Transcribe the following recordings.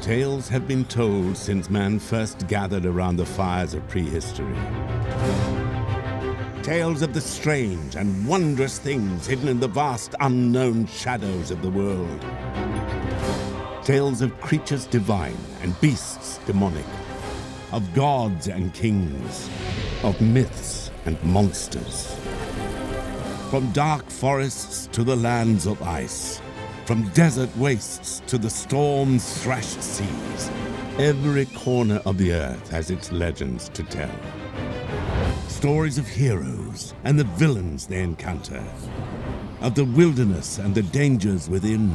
Tales have been told since man first gathered around the fires of prehistory. Tales of the strange and wondrous things hidden in the vast unknown shadows of the world. Tales of creatures divine and beasts demonic, of gods and kings, of myths and monsters. From dark forests to the lands of ice, from desert wastes to the storm-thrashed seas, every corner of the earth has its legends to tell. Stories of heroes and the villains they encounter, of the wilderness and the dangers within.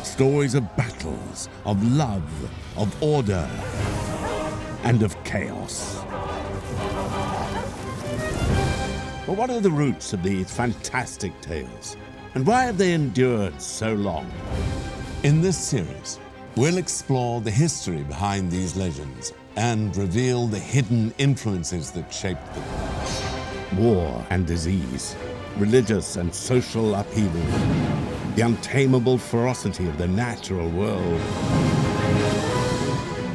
Stories of battles, of love, of order, and of chaos. But what are the roots of these fantastic tales? And why have they endured so long? In this series, we'll explore the history behind these legends and reveal the hidden influences that shaped them. War and disease, religious and social upheaval, the untamable ferocity of the natural world.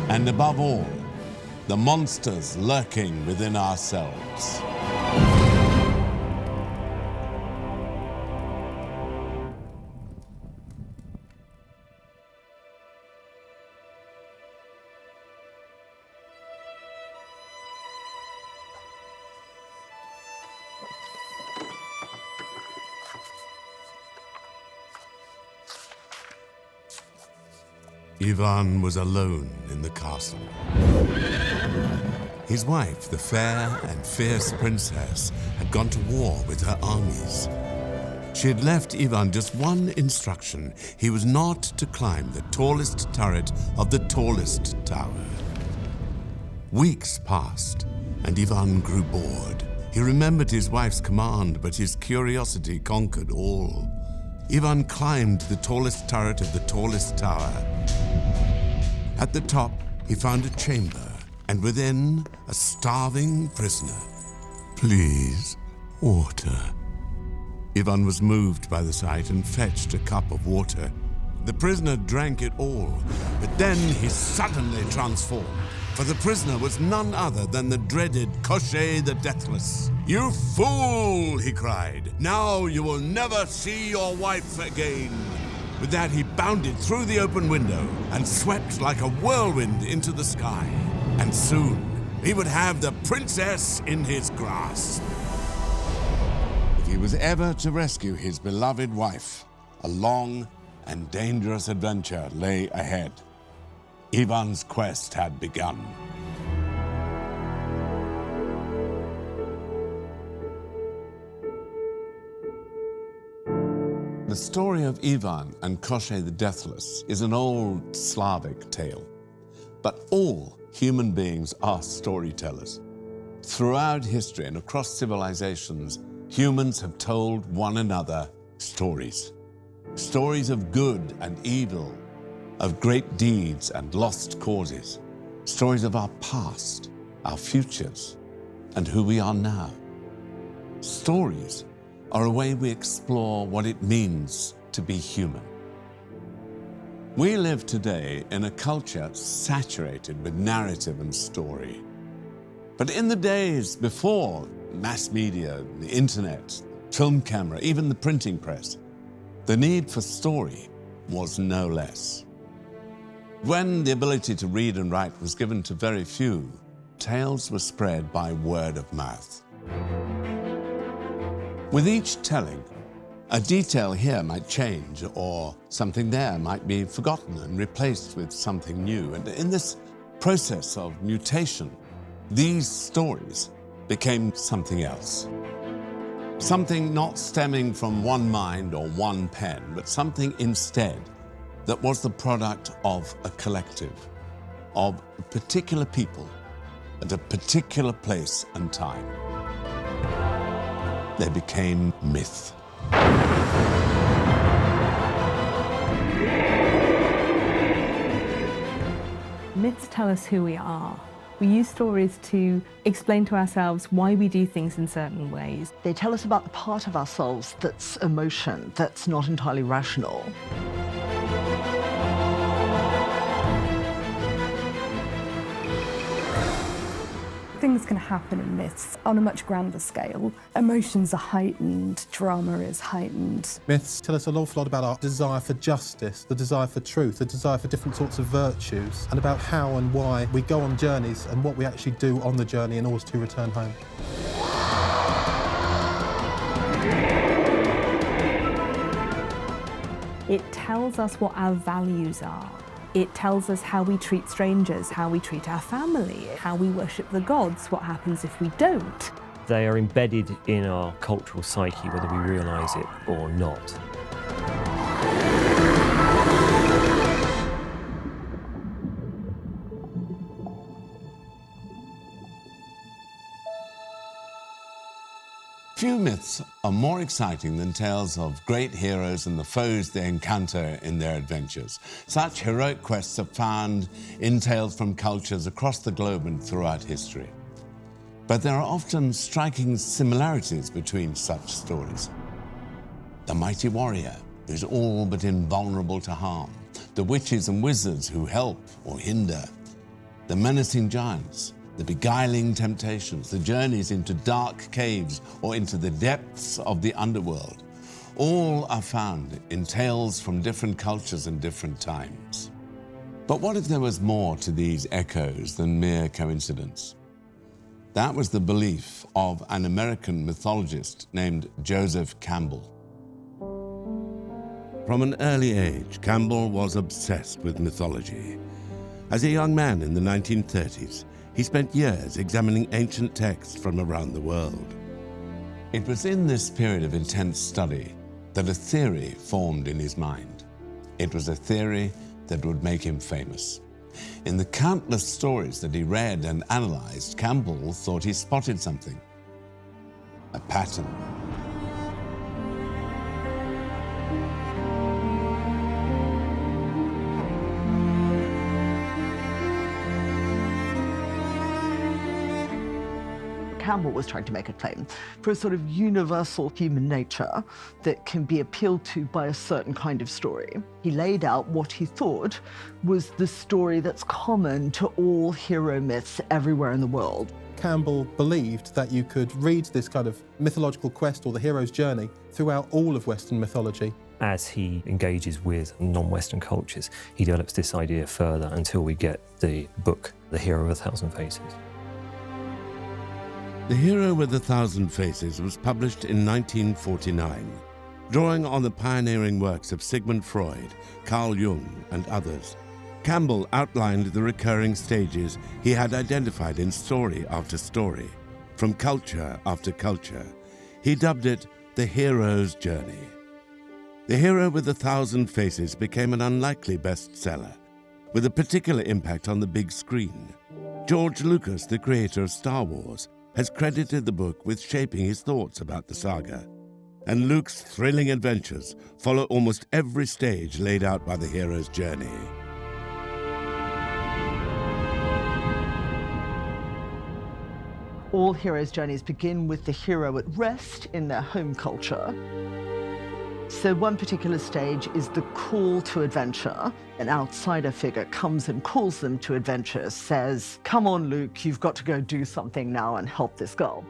And above all, the monsters lurking within ourselves. Ivan was alone in the castle. His wife, the fair and fierce princess, had gone to war with her armies. She had left Ivan just one instruction. He was not to climb the tallest turret of the tallest tower. Weeks passed, and Ivan grew bored. He remembered his wife's command, but his curiosity conquered all. Ivan climbed the tallest turret of the tallest tower. At the top, he found a chamber, and within, a starving prisoner. "Please, water." Ivan was moved by the sight and fetched a cup of water. The prisoner drank it all, but then he suddenly transformed. For the prisoner was none other than the dreaded Koshchei the Deathless. "You fool!" he cried. "Now you will never see your wife again." With that, he bounded through the open window and swept like a whirlwind into the sky. And soon, he would have the princess in his grasp. If he was ever to rescue his beloved wife, a long and dangerous adventure lay ahead. Ivan's quest had begun. The story of Ivan and Koshchei the Deathless is an old Slavic tale. But all human beings are storytellers. Throughout history and across civilizations, humans have told one another stories. Stories of good and evil, of great deeds and lost causes. Stories of our past, our futures, and who we are now. Stories are a way we explore what it means to be human. We live today in a culture saturated with narrative and story. But in the days before mass media, the internet, film camera, even the printing press, the need for story was no less. When the ability to read and write was given to very few, tales were spread by word of mouth. With each telling, a detail here might change, or something there might be forgotten and replaced with something new. And in this process of mutation, these stories became something else. Something not stemming from one mind or one pen, but something instead that was the product of a collective, of a particular people at a particular place and time. They became myth. Myths tell us who we are. We use stories to explain to ourselves why we do things in certain ways. They tell us about the part of ourselves that's emotion, that's not entirely rational. things can happen in myths on a much grander scale. Emotions are heightened, drama is heightened. Myths tell us an awful lot about our desire for justice, the desire for truth, the desire for different sorts of virtues, and about how and why we go on journeys and what we actually do on the journey in order to return home. It tells us what our values are. It tells us how we treat strangers, how we treat our family, how we worship the gods, what happens if we don't. They are embedded in our cultural psyche, whether we realise it or not. Few myths are more exciting than tales of great heroes and the foes they encounter in their adventures. Such heroic quests are found in tales from cultures across the globe and throughout history. But there are often striking similarities between such stories. The mighty warrior who's all but invulnerable to harm, the witches and wizards who help or hinder, the menacing giants, the beguiling temptations, the journeys into dark caves or into the depths of the underworld, all are found in tales from different cultures and different times. But what if there was more to these echoes than mere coincidence? That was the belief of an American mythologist named Joseph Campbell. From an early age, Campbell was obsessed with mythology. As a young man in the 1930s, he spent years examining ancient texts from around the world. It was in this period of intense study that a theory formed in his mind. It was a theory that would make him famous. In the countless stories that he read and analyzed, Campbell thought he spotted something, a pattern. Campbell was trying to make a claim for a sort of universal human nature that can be appealed to by a certain kind of story. He laid out what he thought was the story that's common to all hero myths everywhere in the world. Campbell believed that you could read this kind of mythological quest or the hero's journey throughout all of Western mythology. As he engages with non-Western cultures, he develops this idea further until we get the book, The Hero of a Thousand Faces. The Hero with a Thousand Faces was published in 1949, drawing on the pioneering works of Sigmund Freud, Carl Jung, and others. Campbell outlined the recurring stages he had identified in story after story, from culture after culture. He dubbed it the hero's journey. The Hero with a Thousand Faces became an unlikely bestseller, with a particular impact on the big screen. George Lucas, the creator of Star Wars, has credited the book with shaping his thoughts about the saga. And Luke's thrilling adventures follow almost every stage laid out by the hero's journey. All heroes' journeys begin with the hero at rest in their home culture. So one particular stage is the call to adventure. An outsider figure comes and calls them to adventure, says, "Come on, Luke, you've got to go do something now and help this girl."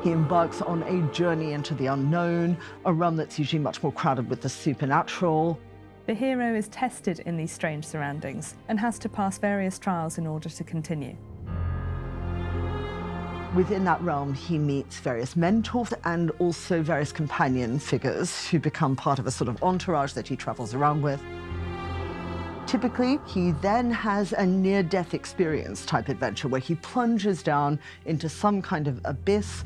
He embarks on a journey into the unknown, a realm that's usually much more crowded with the supernatural. The hero is tested in these strange surroundings and has to pass various trials in order to continue. Within that realm, he meets various mentors and also various companion figures who become part of a sort of entourage that he travels around with. Typically, he then has a near-death experience type adventure where he plunges down into some kind of abyss.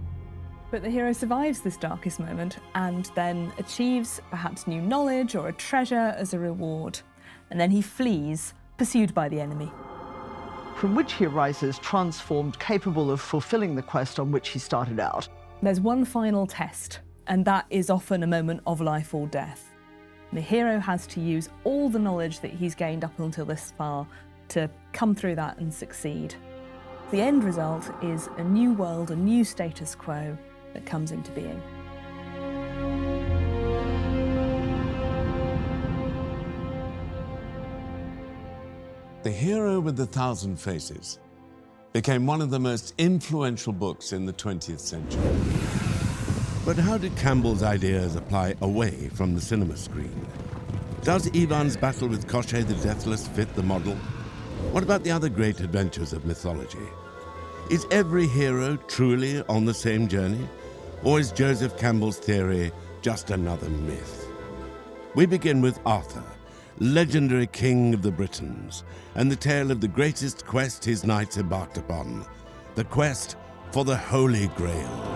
But the hero survives this darkest moment and then achieves perhaps new knowledge or a treasure as a reward. And then he flees, pursued by the enemy. From which he arises transformed, capable of fulfilling the quest on which he started out. There's one final test, and that is often a moment of life or death. The hero has to use all the knowledge that he's gained up until this far to come through that and succeed. The end result is a new world, a new status quo that comes into being. The Hero with a Thousand Faces became one of the most influential books in the 20th century. But how did Campbell's ideas apply away from the cinema screen? Does Ivan's battle with Koschei the Deathless fit the model? What about the other great adventures of mythology? Is every hero truly on the same journey? Or is Joseph Campbell's theory just another myth? We begin with Arthur, legendary king of the Britons, and the tale of the greatest quest his knights embarked upon, the quest for the Holy Grail.